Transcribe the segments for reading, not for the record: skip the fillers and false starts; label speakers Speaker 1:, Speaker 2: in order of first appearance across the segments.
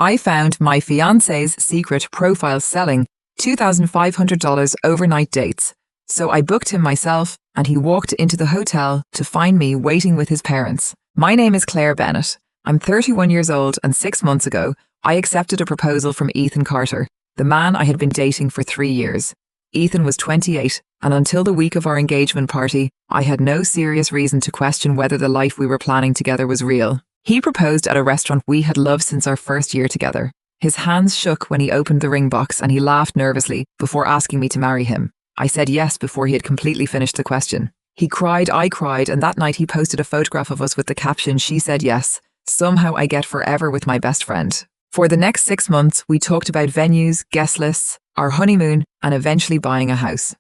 Speaker 1: I found my fiancé's secret profile selling $2,500 overnight dates. So I booked him myself, and he walked into the hotel to find me waiting with his parents. My name is Claire Bennett. I'm 31 years old, and 6 months ago, I accepted a proposal from Ethan Carter, the man I had been dating for 3 years. Ethan was 28, and until the week of our engagement party, I had no serious reason to question whether the life we were planning together was real. He proposed at a restaurant we had loved since our first year together. His hands shook when he opened the ring box, and he laughed nervously before asking me to marry him. I said yes before he had completely finished the question. He cried, I cried, and that night he posted a photograph of us with the caption, "She said yes. Somehow I get forever with my best friend." For the next 6 months, we talked about venues, guest lists, our honeymoon, and eventually buying a house.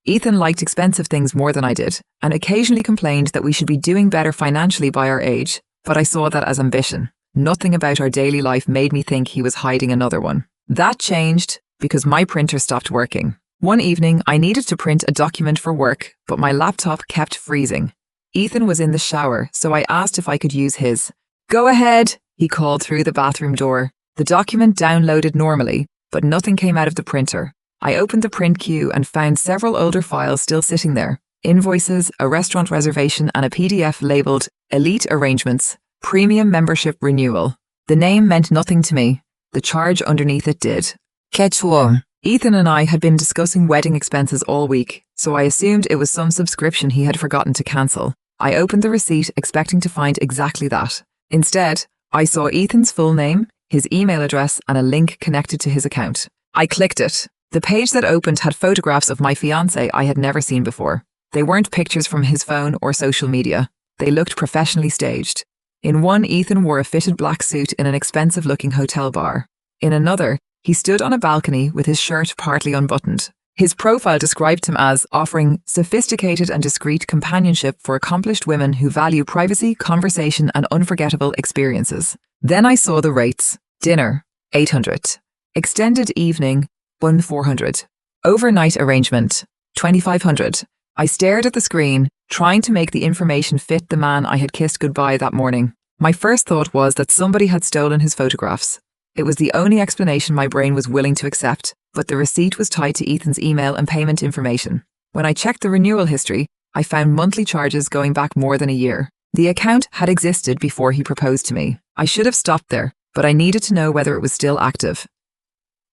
Speaker 1: Ethan liked expensive things more than I did, and occasionally complained that we should be doing better financially by our age, but I saw that as ambition. Nothing about our daily life made me think he was hiding another one. That changed because my printer stopped working. One evening, I needed to print a document for work, but my laptop kept freezing. Ethan was in the shower, so I asked if I could use his. "Go ahead," he called through the bathroom door. The document downloaded normally, but nothing came out of the printer. I opened the print queue and found several older files still sitting there. Invoices, a restaurant reservation, and a PDF labeled Elite Arrangements, Premium Membership Renewal. The name meant nothing to me. The charge underneath it did. Quechua. Ethan and I had been discussing wedding expenses all week, so I assumed it was some subscription he had forgotten to cancel. I opened the receipt expecting to find exactly that. Instead, I saw Ethan's full name, his email address, and a link connected to his account. I clicked it. The page that opened had photographs of my fiancé I had never seen before. They weren't pictures from his phone or social media. They looked professionally staged. In one, Ethan wore a fitted black suit in an expensive-looking hotel bar. In another, he stood on a balcony with his shirt partly unbuttoned. His profile described him as offering sophisticated and discreet companionship for accomplished women who value privacy, conversation, and unforgettable experiences. Then I saw the rates. Dinner, $800. Extended evening, $1,400. Overnight arrangement, $2,500. I stared at the screen, trying to make the information fit the man I had kissed goodbye that morning. My first thought was that somebody had stolen his photographs. It was the only explanation my brain was willing to accept, but the receipt was tied to Ethan's email and payment information. When I checked the renewal history, I found monthly charges going back more than a year. The account had existed before he proposed to me. I should have stopped there, but I needed to know whether it was still active.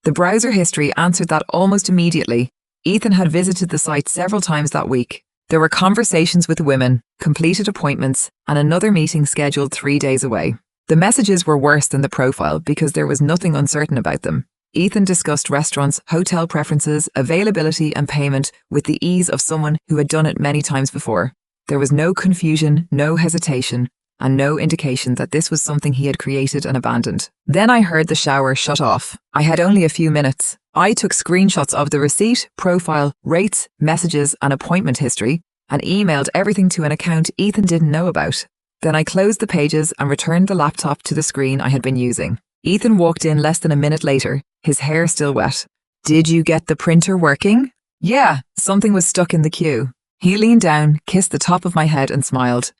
Speaker 1: The browser history answered that almost immediately. Ethan had visited the site several times that week. There were conversations with women, completed appointments, and another meeting scheduled 3 days away. The messages were worse than the profile because there was nothing uncertain about them. Ethan discussed restaurants, hotel preferences, availability, and payment with the ease of someone who had done it many times before. There was no confusion, no hesitation, and no indication that this was something he had created and abandoned. Then I heard the shower shut off. I had only a few minutes. I took screenshots of the receipt, profile, rates, messages, and appointment history, and emailed everything to an account Ethan didn't know about. Then I closed the pages and returned the laptop to the screen I had been using. Ethan walked in less than a minute later, his hair still wet. "Did you get the printer working?" "Yeah, something was stuck in the queue." He leaned down, kissed the top of my head, and smiled.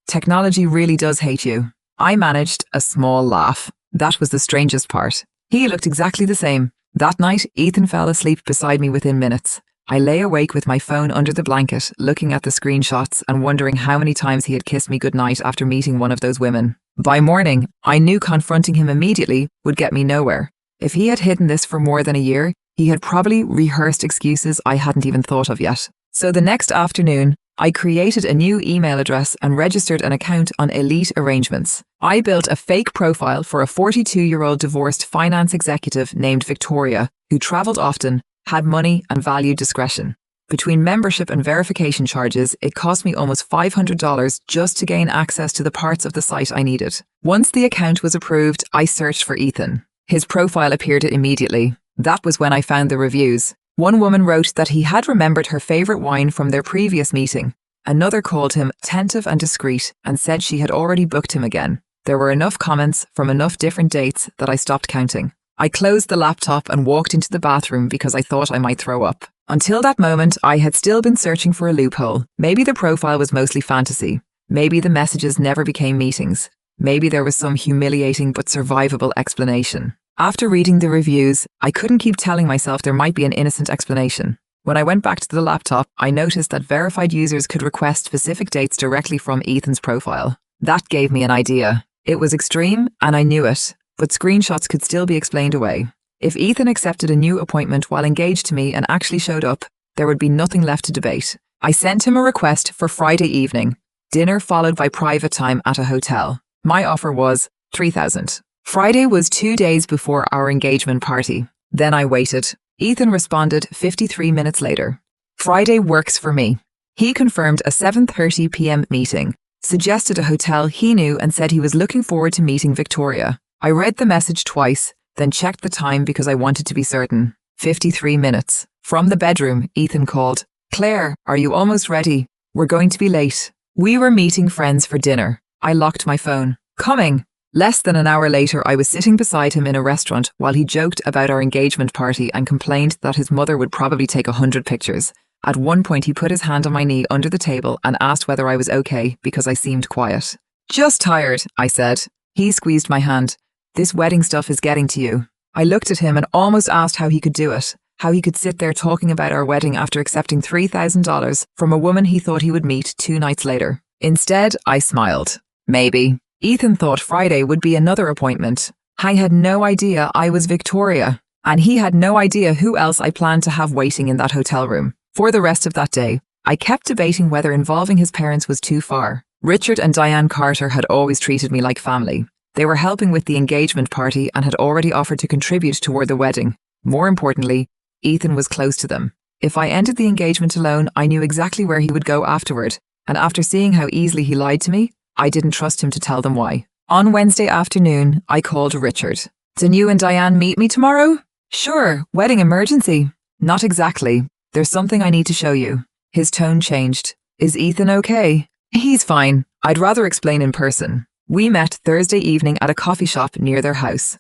Speaker 1: "Technology really does hate you." I managed a small laugh. That was the strangest part. He looked exactly the same. That night, Ethan fell asleep beside me within minutes. I lay awake with my phone under the blanket, looking at the screenshots and wondering how many times he had kissed me goodnight after meeting one of those women. By morning, I knew confronting him immediately would get me nowhere. If he had hidden this for more than a year, he had probably rehearsed excuses I hadn't even thought of yet. So the next afternoon, I created a new email address and registered an account on Elite Arrangements. I built a fake profile for a 42-year-old divorced finance executive named Victoria, who traveled often, had money, and valued discretion. Between membership and verification charges, it cost me almost $500 just to gain access to the parts of the site I needed. Once the account was approved, I searched for Ethan. His profile appeared immediately. That was when I found the reviews. One woman wrote that he had remembered her favorite wine from their previous meeting. Another called him attentive and discreet and said she had already booked him again. There were enough comments from enough different dates that I stopped counting. I closed the laptop and walked into the bathroom because I thought I might throw up. Until that moment, I had still been searching for a loophole. Maybe the profile was mostly fantasy. Maybe the messages never became meetings. Maybe there was some humiliating but survivable explanation. After reading the reviews, I couldn't keep telling myself there might be an innocent explanation. When I went back to the laptop, I noticed that verified users could request specific dates directly from Ethan's profile. That gave me an idea. It was extreme, and I knew it, but screenshots could still be explained away. If Ethan accepted a new appointment while engaged to me and actually showed up, there would be nothing left to debate. I sent him a request for Friday evening, dinner followed by private time at a hotel. My offer was $3,000. Friday was 2 days before our engagement party. Then I waited. Ethan responded 53 minutes later. Friday works for me. He confirmed a 7:30 p.m. meeting, suggested a hotel he knew and said he was looking forward to meeting Victoria. I read the message twice, then checked the time because I wanted to be certain. 53 minutes. From the bedroom, Ethan called. Claire, are you almost ready? We're going to be late. We were meeting friends for dinner. I locked my phone. Coming. Less than an hour later, I was sitting beside him in a restaurant while he joked about our engagement party and complained that his mother would probably take 100 pictures. At one point, he put his hand on my knee under the table and asked whether I was okay because I seemed quiet. Just tired, I said. He squeezed my hand. This wedding stuff is getting to you. I looked at him and almost asked how he could do it, how he could sit there talking about our wedding after accepting $3,000 from a woman he thought he would meet 2 nights later. Instead, I smiled. Maybe. Ethan thought Friday would be another appointment. I had no idea I was Victoria, and he had no idea who else I planned to have waiting in that hotel room. For the rest of that day, I kept debating whether involving his parents was too far. Richard and Diane Carter had always treated me like family. They were helping with the engagement party and had already offered to contribute toward the wedding. More importantly, Ethan was close to them. If I ended the engagement alone, I knew exactly where he would go afterward, and after seeing how easily he lied to me, I didn't trust him to tell them why. On Wednesday afternoon, I called Richard. Can you and Diane meet me tomorrow? Sure, wedding emergency. Not exactly. There's something I need to show you. His tone changed. Is Ethan okay? He's fine. I'd rather explain in person. We met Thursday evening at a coffee shop near their house.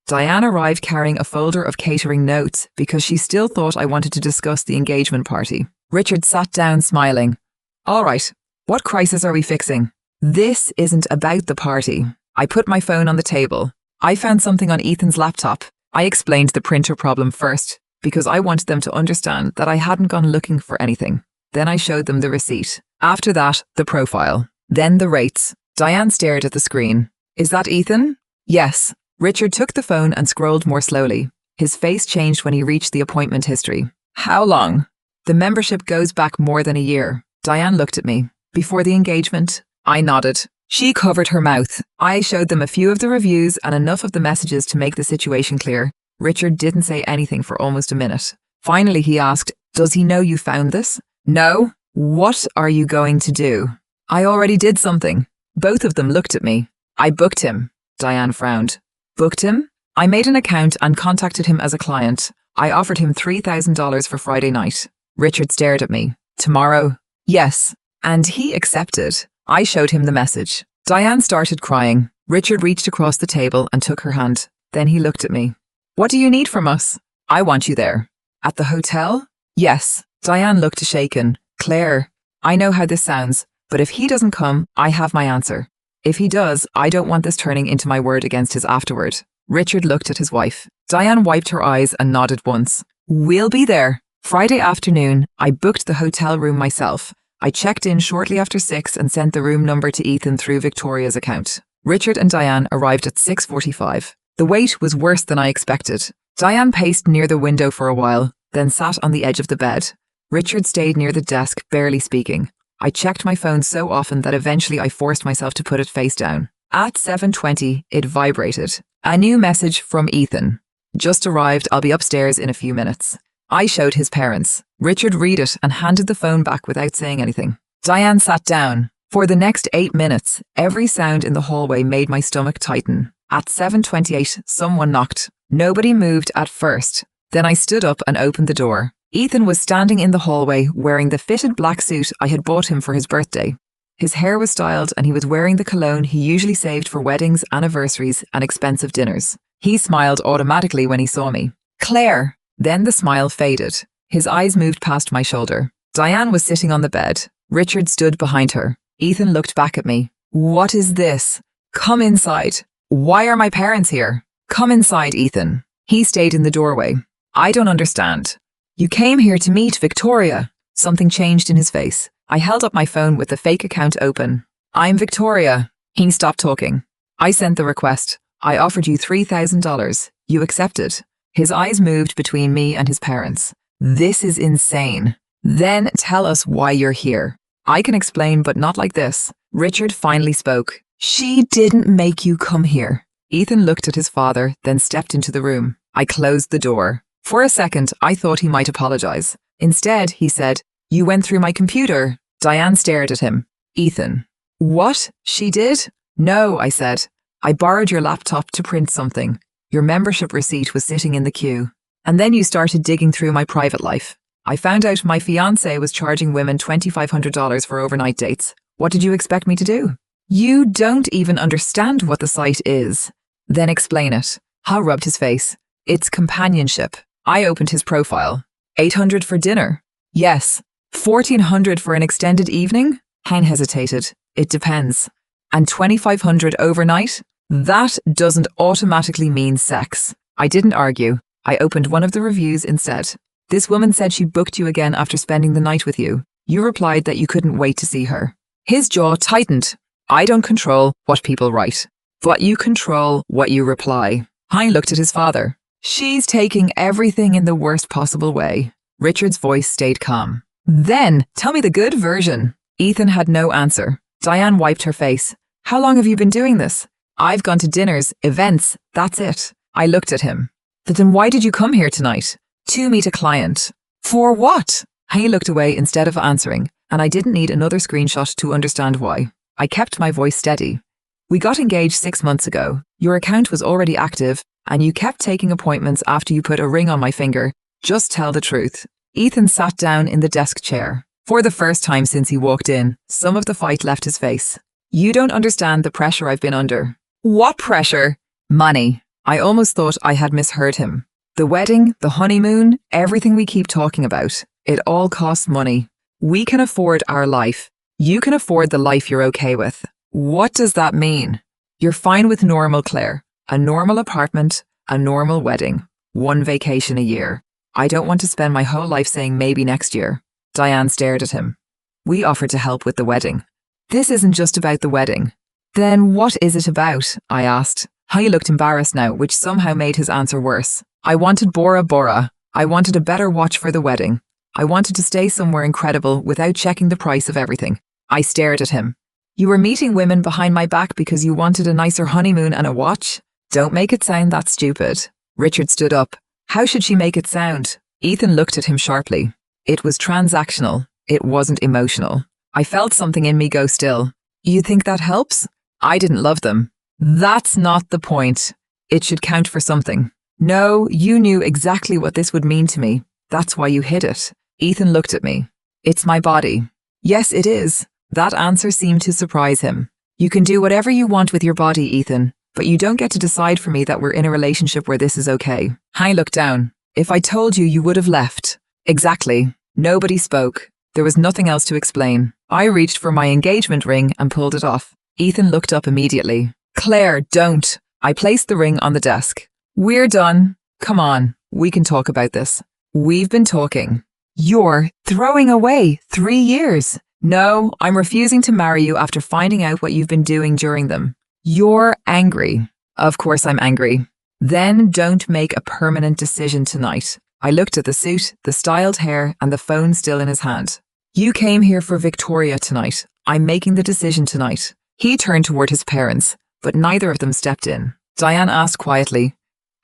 Speaker 1: Diane arrived carrying a folder of catering notes because she still thought I wanted to discuss the engagement party. Richard sat down smiling. All right, what crisis are we fixing? This isn't about the party. I put my phone on the table. I found something on Ethan's laptop. I explained the printer problem first because I wanted them to understand that I hadn't gone looking for anything. Then I showed them the receipt. After that, the profile. Then the rates. Diane stared at the screen. Is that Ethan? Yes. Richard took the phone and scrolled more slowly. His face changed when he reached the appointment history. How long? The membership goes back more than a year. Diane looked at me. Before the engagement? I nodded. She covered her mouth. I showed them a few of the reviews and enough of the messages to make the situation clear. Richard didn't say anything for almost a minute. Finally, he asked, Does he know you found this? No. What are you going to do? I already did something. Both of them looked at me. I booked him. Diane frowned. Booked him? I made an account and contacted him as a client. I offered him $3,000 for Friday night. Richard stared at me. Tomorrow? Yes. And he accepted. I showed him the message. Diane started crying. Richard reached across the table and took her hand. Then he looked at me. What do you need from us? I want you there. At the hotel? Yes. Diane looked shaken. Claire, I know how this sounds, but if he doesn't come, I have my answer. If he does, I don't want this turning into my word against his afterward. Richard looked at his wife. Diane wiped her eyes and nodded once. We'll be there. Friday afternoon, I booked the hotel room myself. I checked in shortly after 6 and sent the room number to Ethan through Victoria's account. Richard and Diane arrived at 6:45. The wait was worse than I expected. Diane paced near the window for a while, then sat on the edge of the bed. Richard stayed near the desk, barely speaking. I checked my phone so often that eventually I forced myself to put it face down. At 7:20, it vibrated. A new message from Ethan. Just arrived, I'll be upstairs in a few minutes. I showed his parents. Richard read it and handed the phone back without saying anything. Diane sat down. For the next 8 minutes, every sound in the hallway made my stomach tighten. At 7:28, someone knocked. Nobody moved at first. Then I stood up and opened the door. Ethan was standing in the hallway wearing the fitted black suit I had bought him for his birthday. His hair was styled and he was wearing the cologne he usually saved for weddings, anniversaries, and expensive dinners. He smiled automatically when he saw me. Claire! Then the smile faded. His eyes moved past my shoulder. Diane was sitting on the bed. Richard stood behind her. Ethan looked back at me. What is this? Come inside. Why are my parents here? Come inside, Ethan. He stayed in the doorway. I don't understand. You came here to meet Victoria. Something changed in his face. I held up my phone with the fake account open. I'm Victoria. He stopped talking. I sent the request. I offered you $3,000. You accepted. His eyes moved between me and his parents. This is insane. Then tell us why you're here. I can explain, but not like this. Richard finally spoke. She didn't make you come here. Ethan looked at his father, then stepped into the room. I closed the door. For a second, I thought he might apologize. Instead, he said, You went through my computer. Diane stared at him. Ethan. What? She did? No, I said. I borrowed your laptop to print something. Your membership receipt was sitting in the queue. And then you started digging through my private life. I found out my fiancé was charging women $2,500 for overnight dates. What did you expect me to do? You don't even understand what the site is. Then explain it. Ha rubbed his face. It's companionship. I opened his profile. $800 for dinner. Yes. $1,400 for an extended evening? Han hesitated. It depends. And $2,500 overnight? That doesn't automatically mean sex. I didn't argue. I opened one of the reviews instead. This woman said she booked you again after spending the night with you. You replied that you couldn't wait to see her. His jaw tightened. I don't control what people write, but you control what you reply. Hein looked at his father. She's taking everything in the worst possible way. Richard's voice stayed calm. Then, tell me the good version. Ethan had no answer. Diane wiped her face. How long have you been doing this? I've gone to dinners, events, that's it. I looked at him. But then why did you come here tonight? To meet a client. For what? He looked away instead of answering, and I didn't need another screenshot to understand why. I kept my voice steady. We got engaged 6 months ago. Your account was already active, and you kept taking appointments after you put a ring on my finger. Just tell the truth. Ethan sat down in the desk chair. For the first time since he walked in, some of the fight left his face. You don't understand the pressure I've been under. What pressure? Money. I almost thought I had misheard him. The wedding, the honeymoon, everything we keep talking about. It all costs money. We can afford our life. You can afford the life you're okay with. What does that mean? You're fine with normal, Claire. A normal apartment, a normal wedding, 1 vacation a year. I don't want to spend my whole life saying maybe next year. Diane stared at him. We offered to help with the wedding. This isn't just about the wedding. Then what is it about? I asked. He looked embarrassed now, which somehow made his answer worse. I wanted Bora Bora. I wanted a better watch for the wedding. I wanted to stay somewhere incredible without checking the price of everything. I stared at him. You were meeting women behind my back because you wanted a nicer honeymoon and a watch? Don't make it sound that stupid. Richard stood up. How should she make it sound? Ethan looked at him sharply. It was transactional. It wasn't emotional. I felt something in me go still. You think that helps? I didn't love them. That's not the point. It should count for something. No, you knew exactly what this would mean to me. That's why you hid it. Ethan looked at me. It's my body. Yes, it is. That answer seemed to surprise him. You can do whatever you want with your body, Ethan, but you don't get to decide for me that we're in a relationship where this is okay. I looked down. If I told you, you would have left. Exactly. Nobody spoke. There was nothing else to explain. I reached for my engagement ring and pulled it off. Ethan looked up immediately. Claire, don't. I placed the ring on the desk. We're done. Come on, we can talk about this. We've been talking. You're throwing away 3 years. No, I'm refusing to marry you after finding out what you've been doing during them. You're angry. Of course I'm angry. Then don't make a permanent decision tonight. I looked at the suit, the styled hair, and the phone still in his hand. You came here for Victoria tonight. I'm making the decision tonight. He turned toward his parents, but neither of them stepped in. Diane asked quietly,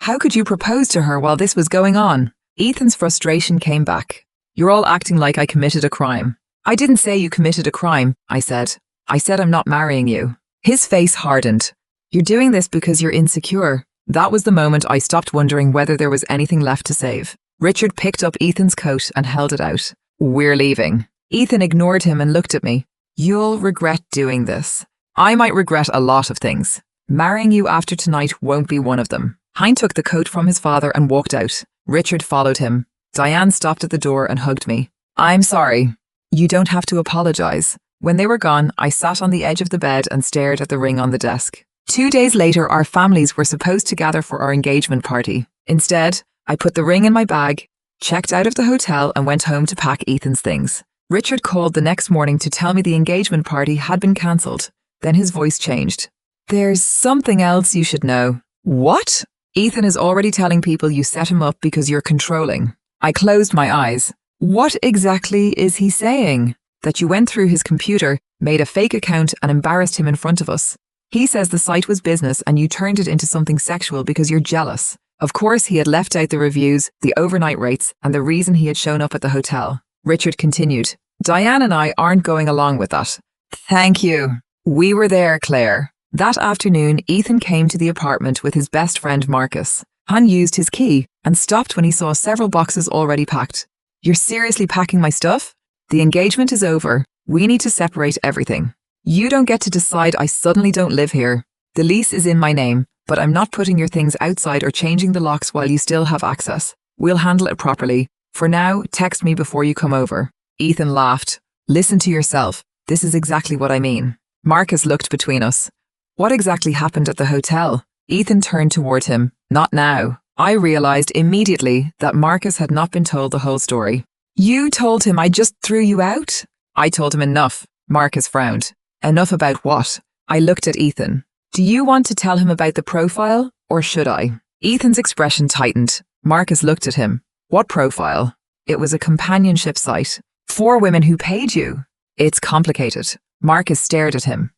Speaker 1: How could you propose to her while this was going on? Ethan's frustration came back. You're all acting like I committed a crime. I didn't say you committed a crime, I said. I said I'm not marrying you. His face hardened. You're doing this because you're insecure. That was the moment I stopped wondering whether there was anything left to save. Richard picked up Ethan's coat and held it out. We're leaving. Ethan ignored him and looked at me. You'll regret doing this. I might regret a lot of things. Marrying you after tonight won't be one of them. Hein took the coat from his father and walked out. Richard followed him. Diane stopped at the door and hugged me. I'm sorry. You don't have to apologize. When they were gone, I sat on the edge of the bed and stared at the ring on the desk. 2 days later, our families were supposed to gather for our engagement party. Instead, I put the ring in my bag, checked out of the hotel, and went home to pack Ethan's things. Richard called the next morning to tell me the engagement party had been cancelled. Then his voice changed. "There's something else you should know." "What?" "Ethan is already telling people you set him up because you're controlling." I closed my eyes. "What exactly is he saying?" "That you went through his computer, made a fake account, and embarrassed him in front of us. He says the site was business and you turned it into something sexual because you're jealous." Of course, he had left out the reviews, the overnight rates, and the reason he had shown up at the hotel. Richard continued, "Diane and I aren't going along with that." "Thank you. We were there, Claire." That afternoon, Ethan came to the apartment with his best friend Marcus. Han used his key and stopped when he saw several boxes already packed. "You're seriously packing my stuff? The engagement is over. We need to separate everything. You don't get to decide I suddenly don't live here. The lease is in my name, but I'm not putting your things outside or changing the locks while you still have access. We'll handle it properly. For now, text me before you come over." Ethan laughed. "Listen to yourself. This is exactly what I mean." Marcus looked between us. "What exactly happened at the hotel?" Ethan turned toward him. "Not now." I realized immediately that Marcus had not been told the whole story. "You told him I just threw you out?" "I told him enough." Marcus frowned. "Enough about what?" I looked at Ethan. "Do you want to tell him about the profile, or should I?" Ethan's expression tightened. Marcus looked at him. "What profile?" "It was a companionship site. 4 women who paid you." "It's complicated." Marcus stared at him.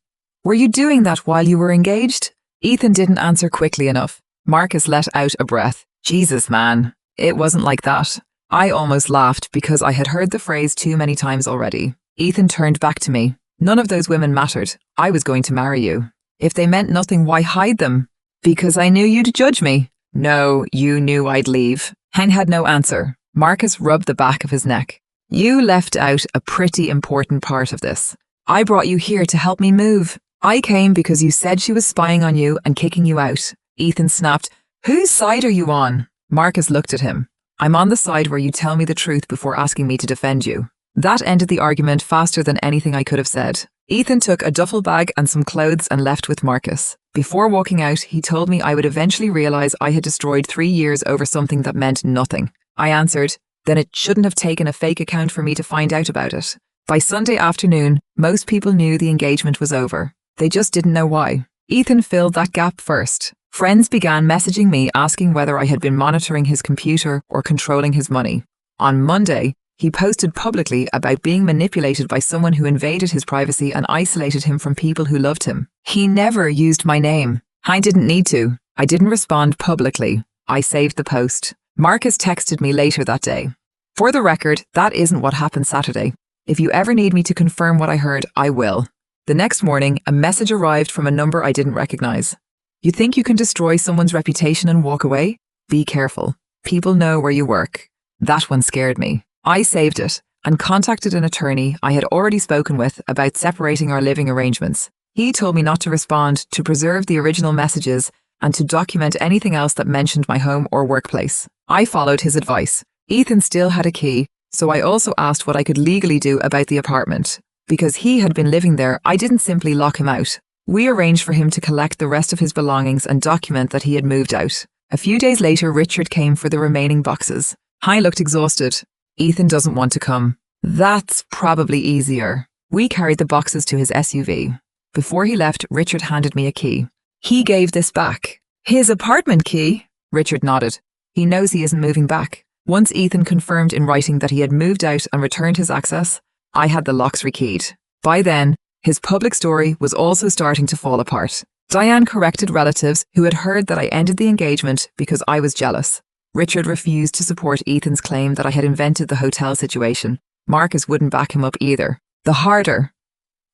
Speaker 1: "Were you doing that while you were engaged?" Ethan didn't answer quickly enough. Marcus let out a breath. "Jesus, man. It wasn't like that." I almost laughed because I had heard the phrase too many times already. Ethan turned back to me. "None of those women mattered. I was going to marry you. If they meant nothing, why hide them?" "Because I knew you'd judge me." "No, you knew I'd leave." Hen had no answer. Marcus rubbed the back of his neck. "You left out a pretty important part of this. I brought you here to help me move. I came because you said she was spying on you and kicking you out." Ethan snapped. "Whose side are you on?" Marcus looked at him. "I'm on the side where you tell me the truth before asking me to defend you." That ended the argument faster than anything I could have said. Ethan took a duffel bag and some clothes and left with Marcus. Before walking out, he told me I would eventually realize I had destroyed 3 years over something that meant nothing. I answered, "Then it shouldn't have taken a fake account for me to find out about it." By Sunday afternoon, most people knew the engagement was over. They just didn't know why. Ethan filled that gap first. Friends began messaging me asking whether I had been monitoring his computer or controlling his money. On Monday, he posted publicly about being manipulated by someone who invaded his privacy and isolated him from people who loved him. He never used my name. I didn't need to. I didn't respond publicly. I saved the post. Marcus texted me later that day. "For the record, that isn't what happened Saturday. If you ever need me to confirm what I heard, I will." The next morning, a message arrived from a number I didn't recognize. "You think you can destroy someone's reputation and walk away? Be careful. People know where you work." That one scared me. I saved it and contacted an attorney I had already spoken with about separating our living arrangements. He told me not to respond, to preserve the original messages, and to document anything else that mentioned my home or workplace. I followed his advice. Ethan still had a key, so I also asked what I could legally do about the apartment. Because he had been living there, I didn't simply lock him out. We arranged for him to collect the rest of his belongings and document that he had moved out. A few days later, Richard came for the remaining boxes. I looked exhausted. "Ethan doesn't want to come." "That's probably easier." We carried the boxes to his SUV. Before he left, Richard handed me a key. "He gave this back." "His apartment key?" Richard nodded. "He knows he isn't moving back." Once Ethan confirmed in writing that he had moved out and returned his access, I had the locks rekeyed. By then, his public story was also starting to fall apart. Diane corrected relatives who had heard that I ended the engagement because I was jealous. Richard refused to support Ethan's claim that I had invented the hotel situation. Marcus wouldn't back him up either. The harder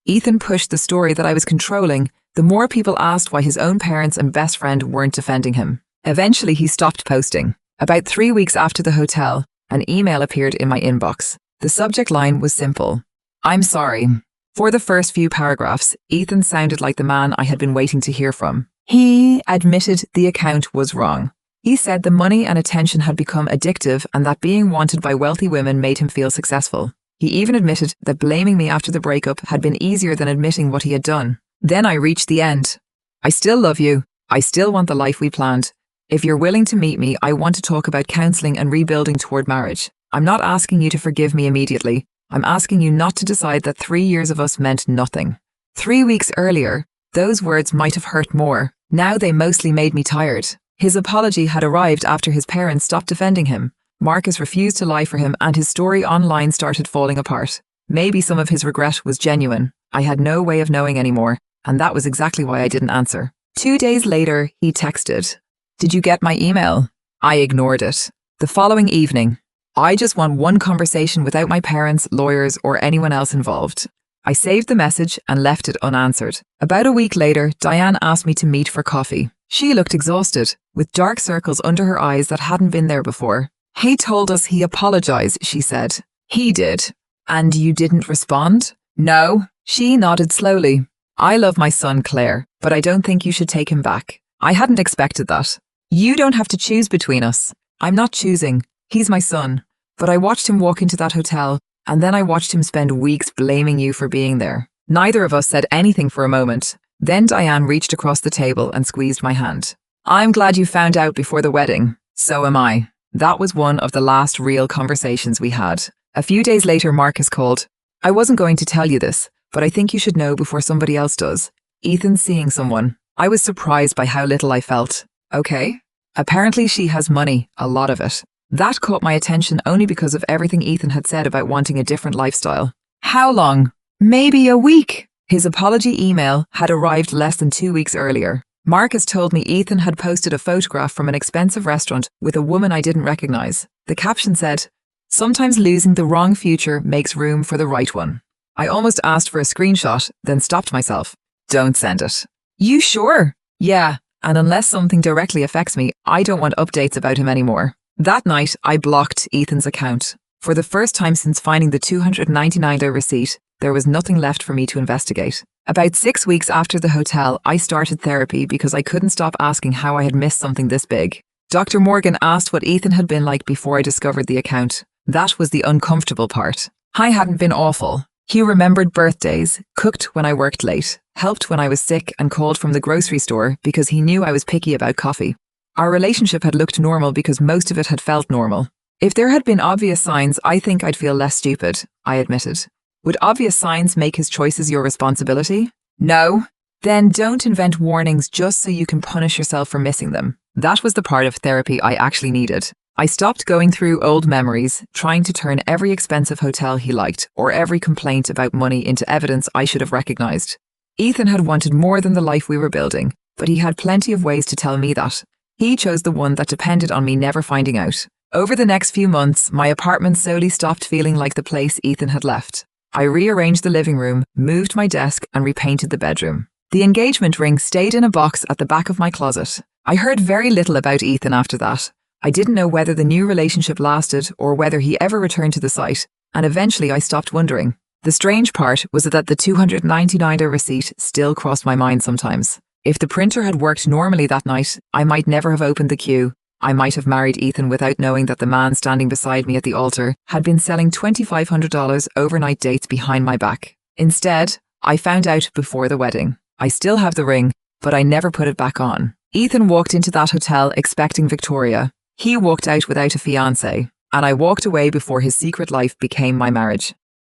Speaker 1: Ethan pushed the story that I was controlling, the more people asked why his own parents and best friend weren't defending him. Eventually, he stopped posting. About 3 weeks after the hotel, an email appeared in my inbox. The subject line was simple. "I'm sorry." For the first few paragraphs, Ethan sounded like the man I had been waiting to hear from. He admitted the account was wrong. He said the money and attention had become addictive and that being wanted by wealthy women made him feel successful. He even admitted that blaming me after the breakup had been easier than admitting what he had done. Then I reached the end. I still love you. I still want the life we planned. If you're willing to meet me, I want to talk about counseling and rebuilding toward marriage. I'm not asking you to forgive me immediately. I'm asking you not to decide that 3 years of us meant nothing. 3 weeks earlier, those words might have hurt more. Now they mostly made me tired. His apology had arrived after his parents stopped defending him. Marcus refused to lie for him, and his story online started falling apart. Maybe some of his regret was genuine. I had no way of knowing anymore, and that was exactly why I didn't answer. 2 days later, he texted, "Did you get my email?" I ignored it. The following evening, "I just want one conversation without my parents, lawyers, or anyone else involved." I saved the message and left it unanswered. About a week later, Diane asked me to meet for coffee. She looked exhausted, with dark circles under her eyes that hadn't been there before. "He told us he apologized," she said. "He did. And you didn't respond?" "No." She nodded slowly. "I love my son, Claire, but I don't think you should take him back." I hadn't expected that. "You don't have to choose between us." "I'm not choosing. He's my son." But I watched him walk into that hotel, and then I watched him spend weeks blaming you for being there. Neither of us said anything for a moment. Then Diane reached across the table and squeezed my hand. "I'm glad you found out before the wedding." "So am I." That was one of the last real conversations we had. A few days later, Marcus called. "I wasn't going to tell you this, but I think you should know before somebody else does. Ethan's seeing someone." I was surprised by how little I felt. "Okay." "Apparently she has money, a lot of it." That caught my attention only because of everything Ethan had said about wanting a different lifestyle. "How long?" "Maybe a week." His apology email had arrived less than 2 weeks earlier. Marcus told me Ethan had posted a photograph from an expensive restaurant with a woman I didn't recognize. The caption said, "Sometimes losing the wrong future makes room for the right one." I almost asked for a screenshot, then stopped myself. "Don't send it." "You sure?" "Yeah, and unless something directly affects me, I don't want updates about him anymore." That night, I blocked Ethan's account. For the first time since finding the $299 receipt, there was nothing left for me to investigate. About 6 weeks after the hotel, I started therapy because I couldn't stop asking how I had missed something this big. Dr. Morgan asked what Ethan had been like before I discovered the account. That was the uncomfortable part. I hadn't been awful. He remembered birthdays, cooked when I worked late, helped when I was sick, and called from the grocery store because he knew I was picky about coffee. Our relationship had looked normal because most of it had felt normal. If there had been obvious signs, I think I'd feel less stupid, I admitted. Would obvious signs make his choices your responsibility? No. Then don't invent warnings just so you can punish yourself for missing them. That was the part of therapy I actually needed. I stopped going through old memories, trying to turn every expensive hotel he liked or every complaint about money into evidence I should have recognized. Ethan had wanted more than the life we were building, but he had plenty of ways to tell me that. He chose the one that depended on me never finding out. Over the next few months, my apartment slowly stopped feeling like the place Ethan had left. I rearranged the living room, moved my desk, and repainted the bedroom. The engagement ring stayed in a box at the back of my closet. I heard very little about Ethan after that. I didn't know whether the new relationship lasted or whether he ever returned to the site, and eventually I stopped wondering. The strange part was that the $299 receipt still crossed my mind sometimes. If the printer had worked normally that night, I might never have opened the queue. I might have married Ethan without knowing that the man standing beside me at the altar had been selling $2,500 overnight dates behind my back. Instead, I found out before the wedding. I still have the ring, but I never put it back on. Ethan walked into that hotel expecting Victoria. He walked out without a fiancé, and I walked away before his secret life became my marriage.